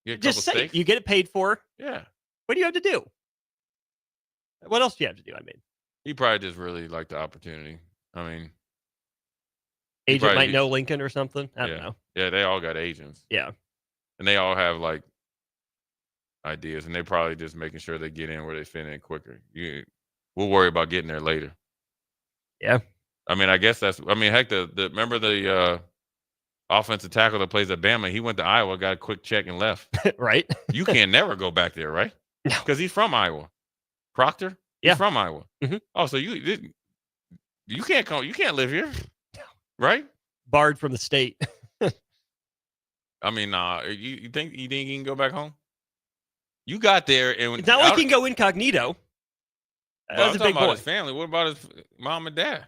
Yeah. Just say it. You get it paid for. Yeah. What do you have to do? What else do you have to do? He probably just really liked the opportunity. Agent might know Lincoln or something. I don't know. Yeah, they all got agents. Yeah. And they all have ideas, and they probably just making sure they get in where they fit in quicker. We'll worry about getting there later. Yeah. I guess heck, remember the offensive tackle that plays at Bama? He went to Iowa, got a quick check, and left. Right. You can never go back there, right? No. Because he's from Iowa. Proctor? Yeah. He's from Iowa. Mm-hmm. Oh, so you can't come. You can't live here, right? Barred from the state. You think he can go back home? You got there, and it's not like he can go incognito. That's a big boy. His family. What about his mom and dad?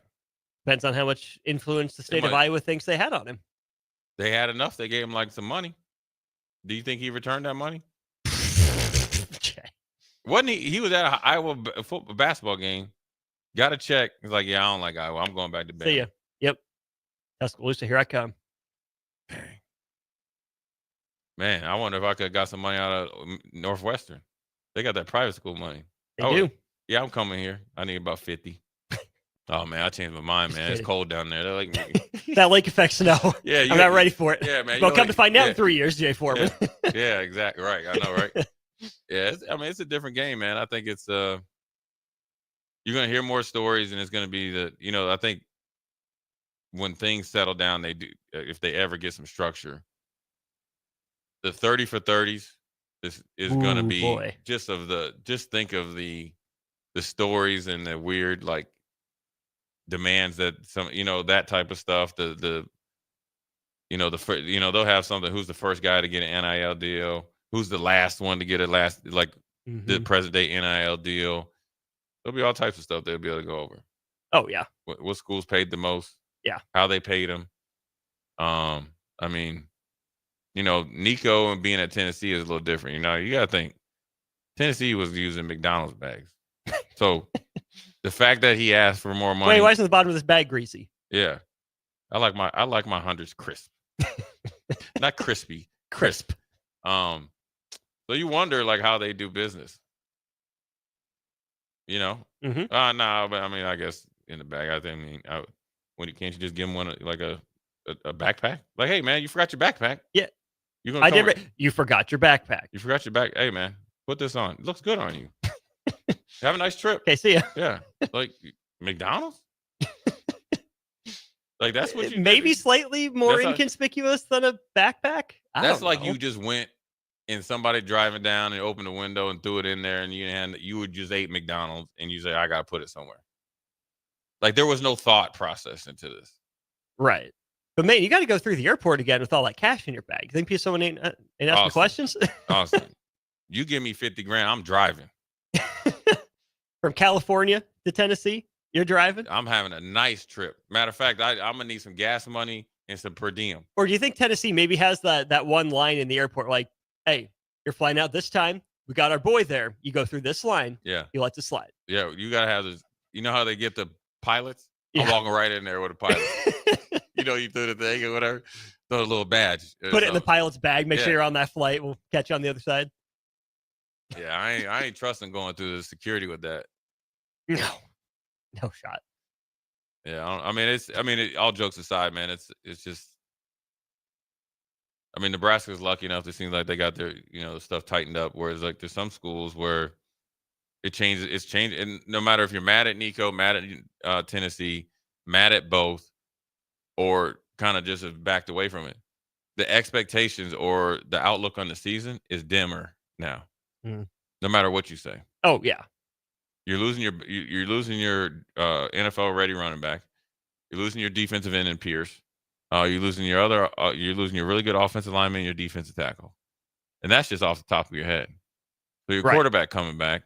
Depends on how much influence the state of Iowa thinks they had on him. They had enough. They gave him some money. Do you think he returned that money? Wasn't he? He was at an Iowa football basketball game. Got a check. He's like, yeah, I don't like Iowa. I'm going back to Bama. See ya. Yep. Tuscaloosa, here I come. Dang. Man, I wonder if I could have got some money out of Northwestern. They got that private school money. They do. Yeah, I'm coming here. I need about 50. Oh, man, I changed my mind, man. It's cold down there. They're like that lake effect snow. Yeah, I'm not ready for it. Yeah, man. Well, come to find out in 3 years, Jay Foreman. Yeah, exactly. Right. I know, right? Yeah, it's a different game, man. I think it's you're gonna hear more stories, and it's gonna be I think when things settle down, they do if they ever get some structure. The 30 for 30s is gonna be just think of the stories and the weird demands that some that type of stuff. They'll have something. Who's the first guy to get an NIL deal? Who's the last one to get the present day NIL deal? There'll be all types of stuff they'll be able to go over. Oh yeah. What schools paid the most? Yeah. How they paid them. Nico and being at Tennessee is a little different. You got to think Tennessee was using McDonald's bags. So the fact that he asked for more money. Wait, why isn't the bottom of this bag greasy? Yeah. I like my hundreds crisp. Not crispy. Crisp. So you wonder like how they do business. You know? Mm-hmm. No, but I mean, I guess in the bag. Can't you just give them one like a backpack? Like, hey man, you forgot your backpack. Yeah. You gonna You forgot your backpack. You forgot your back. Hey man, put this on. It looks good on you. Have a nice trip. Okay, see ya. Yeah. Like McDonald's? Like that's what you maybe did. slightly more That's inconspicuous than a backpack. That's don't like know. you just went and somebody driving down and opened the window and threw it in there, and you would just ate McDonald's and you say, I gotta put it somewhere. Like there was no thought process into this. Right. But man, you got to go through the airport again with all that cash in your bag. You think someone ain't asking questions? Awesome. You give me 50 grand, I'm driving. From California to Tennessee, you're driving? I'm having a nice trip. Matter of fact, I'm gonna need some gas money and some per diem. Or do you think Tennessee maybe has that one line in the airport like, hey, you're flying out this time. We got our boy there. You go through this line. Yeah. You let it slide. Yeah, you gotta have this. You know how they get the pilots? Yeah. I'm walking right in there with a pilot. You threw the thing or whatever. Throw a little badge. Put it in the pilot's bag. Make Yeah. sure you're on that flight. We'll catch you on the other side. Yeah, I ain't trusting going through the security with that. No shot. Yeah, all jokes aside, man, it's just. I mean, Nebraska's lucky enough. It seems like they got their stuff tightened up. Whereas like there's some schools where it changes. It's changed, and no matter if you're mad at Nico, mad at Tennessee, mad at both, or kind of just have backed away from it, the expectations or the outlook on the season is dimmer now. No matter what you say. Oh yeah. You're losing your NFL ready running back. You're losing your defensive end in Pierce. You're losing your really good offensive lineman and your defensive tackle. And that's just off the top of your head. So your quarterback coming back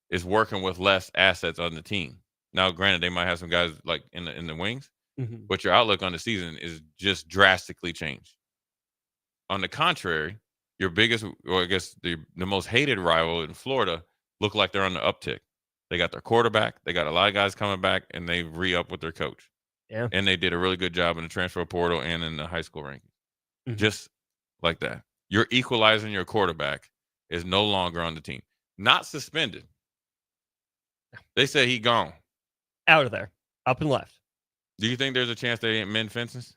is working with less assets on the team. Now, granted, they might have some guys like in the wings, but your outlook on the season is just drastically changed. On the contrary, your biggest, or I guess the most hated rival in Florida look like they're on the uptick. They got their quarterback. They got a lot of guys coming back, and they re-up with their coach. Yeah. And they did a really good job in the transfer portal and in the high school rankings. Just like that. You're equalizing your quarterback is no longer on the team. Not suspended. They say he gone. Out of there. Up and left. Do you think there's a chance they ain't mend fences?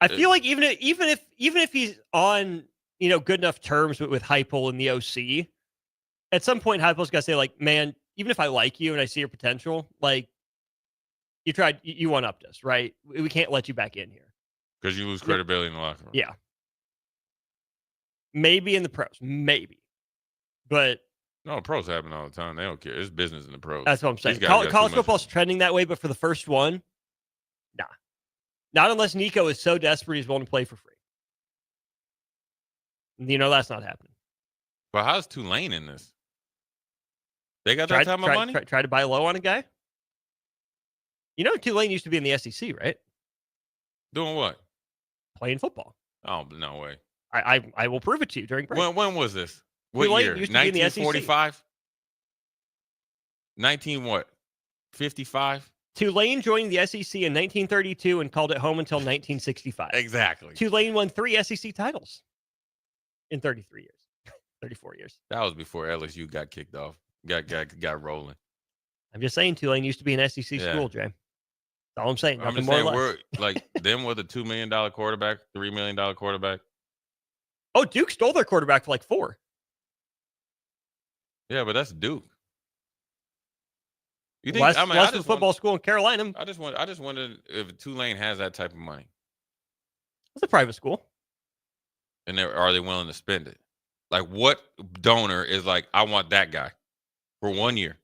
I feel like even if he's on good enough terms with Heupel and the OC, at some point Heupel's got to say like, man, even if I like you and I see your potential, like you one-upped us, right? We can't let you back in here because you lose credibility in the locker room. Yeah, maybe in the pros, maybe, but no, pros happen all the time. They don't care. It's business in the pros. That's what I'm saying. College football's trending that way, but for the first one, nah. Not unless Nico is so desperate he's willing to play for free. That's not happening. But how's Tulane in this? They got that type of money? Try to buy low on a guy? Tulane used to be in the SEC, right? Doing what? Playing football. Oh, no way. I will prove it to you during break. When was this? What Tulane year? used to be in the 1945? 19 what? 55? Tulane joined the SEC in 1932 and called it home until 1965. Exactly. Tulane won 3 SEC titles in 33 years, 34 years. That was before LSU got kicked off, got rolling. I'm just saying Tulane used to be an SEC school, Jay. That's all I'm saying. I'm just saying we're like them with a $2 million quarterback, $3 million quarterback. Oh, Duke stole their quarterback for like 4. Yeah, but that's Duke. You think? Less than football school in Carolina. I just wonder if Tulane has that type of money. It's a private school, and are they willing to spend it? Like, what donor is like, I want that guy for 1 year?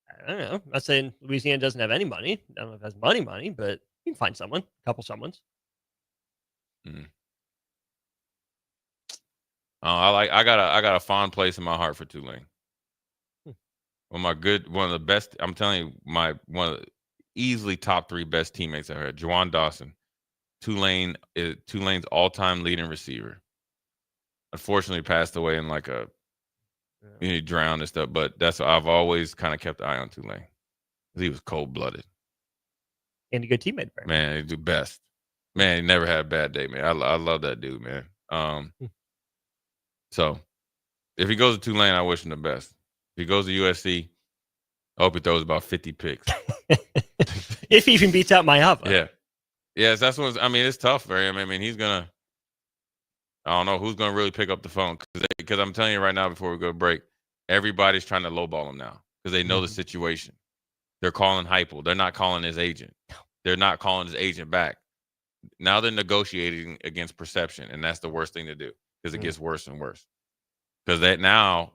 I don't know. I'm not saying Louisiana doesn't have any money. I don't know if it has money, but you can find someone, a couple someones. I got a fond place in my heart for Tulane. One of the best. I'm telling you, one of the easily top 3 best teammates I had. Juwan Dawson, Tulane's all-time leading receiver. Unfortunately, passed away in like he drowned and stuff. But I've always kind of kept an eye on Tulane. He was cold-blooded and a good teammate. Man, he's the best. Man, he never had a bad day, man. I love that dude, man. So if he goes to Tulane, I wish him the best. If he goes to USC, I hope he throws about 50 picks. If he even beats out Mayava. Yeah. Yes, that's what I mean. It's tough for him. I mean, he's gonna. I don't know who's gonna really pick up the phone because I'm telling you right now before we go to break, everybody's trying to lowball him now because they know the situation. They're calling Heupel. They're not calling his agent. They're not calling his agent back. Now they're negotiating against perception, and that's the worst thing to do because it gets worse and worse. Because now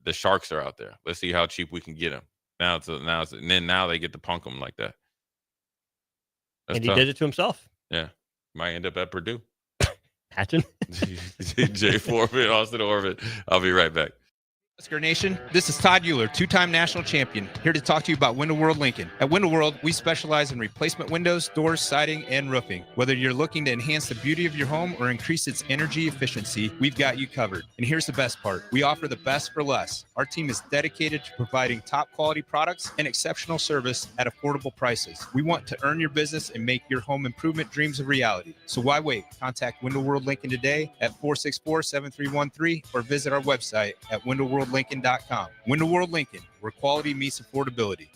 the sharks are out there. Let's see how cheap we can get them. Now they get to punk him like that. That's and he tough. did it to himself. Yeah. Might end up at Purdue. Imagine. Jay Foreman, Austin Orman. I'll be right back. Husker Nation, this is Todd Euler, two-time national champion, here to talk to you about Window World Lincoln. At Window World, we specialize in replacement windows, doors, siding, and roofing. Whether you're looking to enhance the beauty of your home or increase its energy efficiency, we've got you covered. And here's the best part. We offer the best for less. Our team is dedicated to providing top-quality products and exceptional service at affordable prices. We want to earn your business and make your home improvement dreams a reality. So why wait? Contact Window World Lincoln today at 464-7313 or visit our website at windowworldlincoln.com. Window World Lincoln, where quality meets affordability.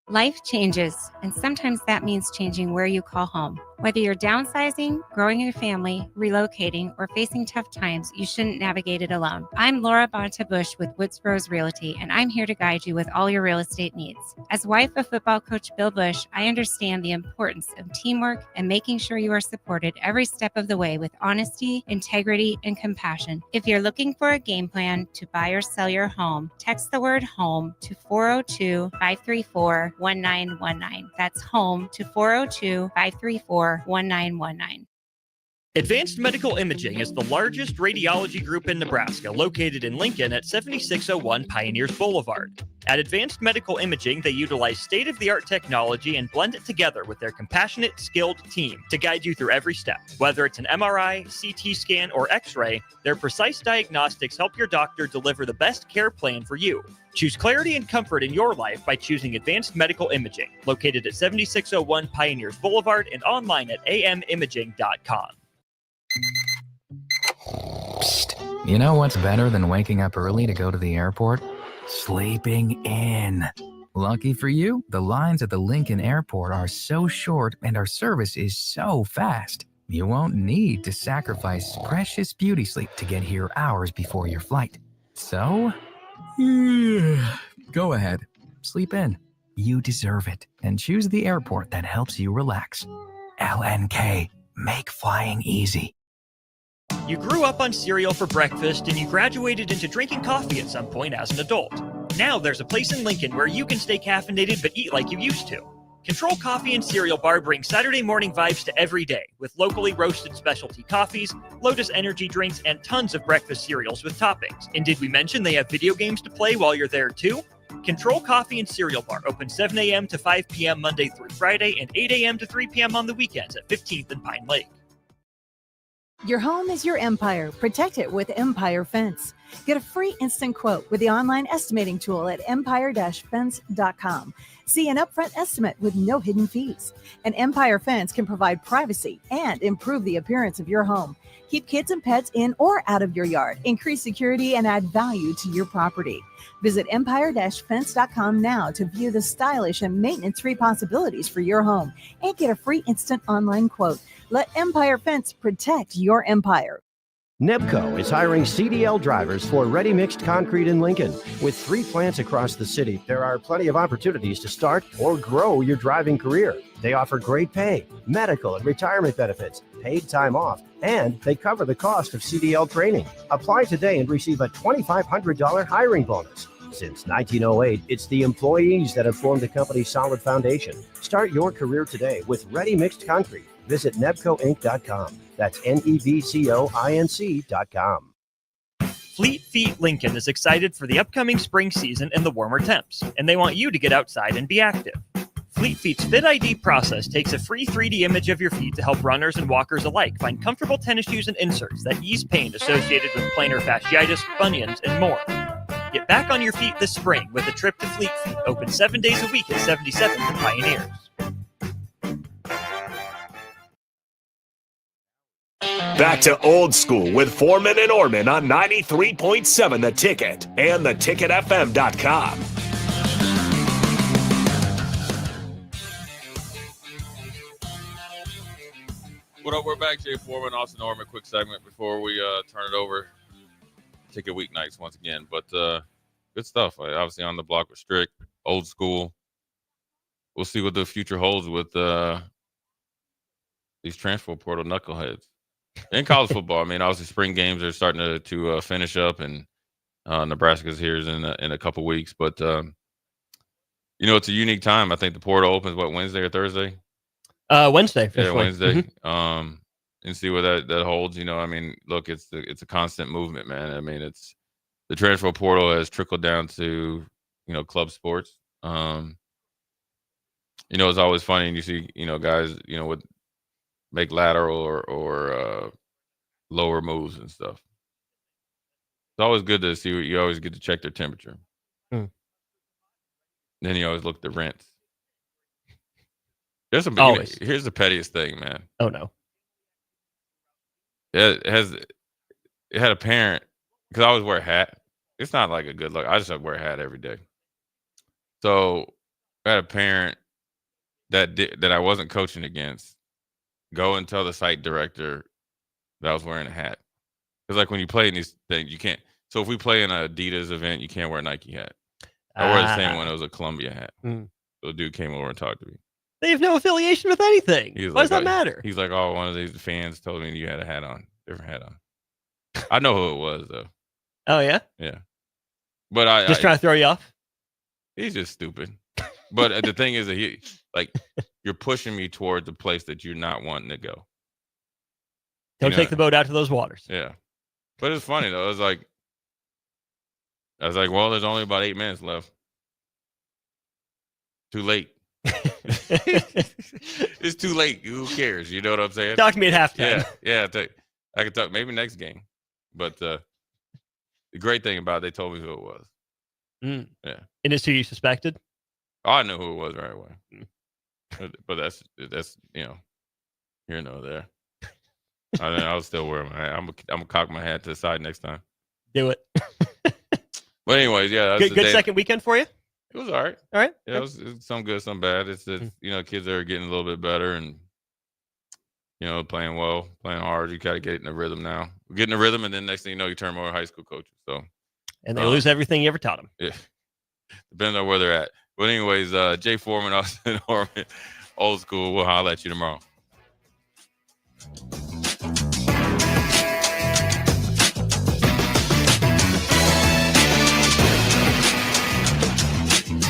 Life changes, and sometimes that means changing where you call home. Whether you're downsizing, growing your family, relocating, or facing tough times, you shouldn't navigate it alone. I'm Laura Bonta-Bush with Woods Rose Realty, and I'm here to guide you with all your real estate needs. As wife of football coach Bill Bush, I understand the importance of teamwork and making sure you are supported every step of the way with honesty, integrity, and compassion. If you're looking for a game plan to buy or sell your home, text the word HOME to 402-534-1919. That's HOME to 402-534-1919. Advanced Medical Imaging is the largest radiology group in Nebraska, located in Lincoln at 7601 Pioneers Boulevard. At Advanced Medical Imaging, they utilize state-of-the-art technology and blend it together with their compassionate, skilled team to guide you through every step. Whether it's an MRI, CT scan, or X-ray, their precise diagnostics help your doctor deliver the best care plan for you. Choose clarity and comfort in your life by choosing Advanced Medical Imaging, located at 7601 Pioneers Boulevard and online at amimaging.com. Psst. You know what's better than waking up early to go to the airport? Sleeping in. Lucky for you, the lines at the Lincoln Airport are so short and our service is so fast. You won't need to sacrifice precious beauty sleep to get here hours before your flight. So, go ahead. Sleep in. You deserve it. And choose the airport that helps you relax. LNK. Make flying easy. You grew up on cereal for breakfast and you graduated into drinking coffee at some point as an adult. Now there's a place in Lincoln where you can stay caffeinated but eat like you used to. Control Coffee and Cereal Bar brings Saturday morning vibes to every day with locally roasted specialty coffees, Lotus energy drinks, and tons of breakfast cereals with toppings. And did we mention they have video games to play while you're there too? Control Coffee and Cereal Bar open 7 a.m. to 5 p.m. Monday through Friday and 8 a.m. to 3 p.m. on the weekends at 15th and Pine Lake. Your home is your empire. Protect it with Empire Fence. Get a free instant quote with the online estimating tool at empire-fence.com. See an upfront estimate with no hidden fees. And Empire Fence can provide privacy and improve the appearance of your home. Keep kids and pets in or out of your yard. Increase security and add value to your property. Visit empire-fence.com now to view the stylish and maintenance-free possibilities for your home and get a free instant online quote. Let Empire Fence protect your empire. Nebco is hiring CDL drivers for ready-mixed concrete in Lincoln. With 3 plants across the city, there are plenty of opportunities to start or grow your driving career. They offer great pay, medical and retirement benefits, paid time off, and they cover the cost of CDL training. Apply today and receive a $2,500 hiring bonus. Since 1908, it's the employees that have formed the company's solid foundation. Start your career today with ready-mixed concrete. Visit nebcoinc.com. That's nebcoinc.com. Fleet Feet Lincoln is excited for the upcoming spring season and the warmer temps, and they want you to get outside and be active. Fleet Feet's Fit ID process takes a free 3D image of your feet to help runners and walkers alike find comfortable tennis shoes and inserts that ease pain associated with plantar fasciitis, bunions, and more. Get back on your feet this spring with a trip to Fleet Feet, open 7 days a week at 77th and Pioneers. Back to Old School with Foreman and Orman on 93.7 The Ticket and theticketfm.com. What up? We're back. Jay Foreman, Austin Orman. Quick segment before we turn it over. Ticket weeknights once again. But good stuff. Obviously on the block with Strick, Old School. We'll see what the future holds with these transfer portal knuckleheads. In college football, I mean, obviously spring games are starting to finish up, and Nebraska's here in a couple weeks. But, it's a unique time. I think the portal opens, Wednesday or Thursday? Wednesday. Yeah, Wednesday. Mm-hmm. And see what that holds. I mean, look, it's a constant movement, man. I mean, it's the transfer portal has trickled down to, club sports. It's always funny, and you see, guys, would make lateral or lower moves and stuff. It's always good to see. You always get to check their temperature. Then you always look at the rents. Here's the pettiest thing, man. Oh no. It had a parent, because I always wear a hat. It's not like a good look. I just have to wear a hat every day. So I had a parent that I wasn't coaching against go and tell the site director that I was wearing a hat. Because like when you play in these things, you can't. So if we play in an Adidas event, you can't wear a Nike hat. I wore the same one. It was a Columbia hat. So the dude came over and talked to me. They have no affiliation with anything. Why does that matter? He's like, oh, one of these fans told me you had a hat on, different hat on. I know who it was though. Oh yeah? Yeah. But I trying to throw you off? He's just stupid. But the thing is that you're pushing me toward the place that you're not wanting to go. Don't take the boat out to those waters. Yeah. But it's funny though. I was like, well, there's only about 8 minutes left. Too late. It's too late. Who cares? You know what I'm saying? Talk to me at halftime. Yeah. I could talk maybe next game. But the great thing about it, they told me who it was. Yeah. And it's who you suspected? Oh, I knew who it was right away. But that's here nor there. I'll still wear my hat. I'm gonna cock my hat to the side next time. Do it. But anyways, yeah. Good second weekend for you? It was all right. All right. Yeah, it was some good, some bad. It's kids are getting a little bit better and playing well, playing hard. You gotta get in the rhythm now. We're getting the rhythm, and then next thing you know, you turn more high school coaches. So and they lose everything you ever taught them. Yeah. Depends on where they're at. But anyways, Jay Foreman, Austin Orman, Old School. We'll holler at you tomorrow.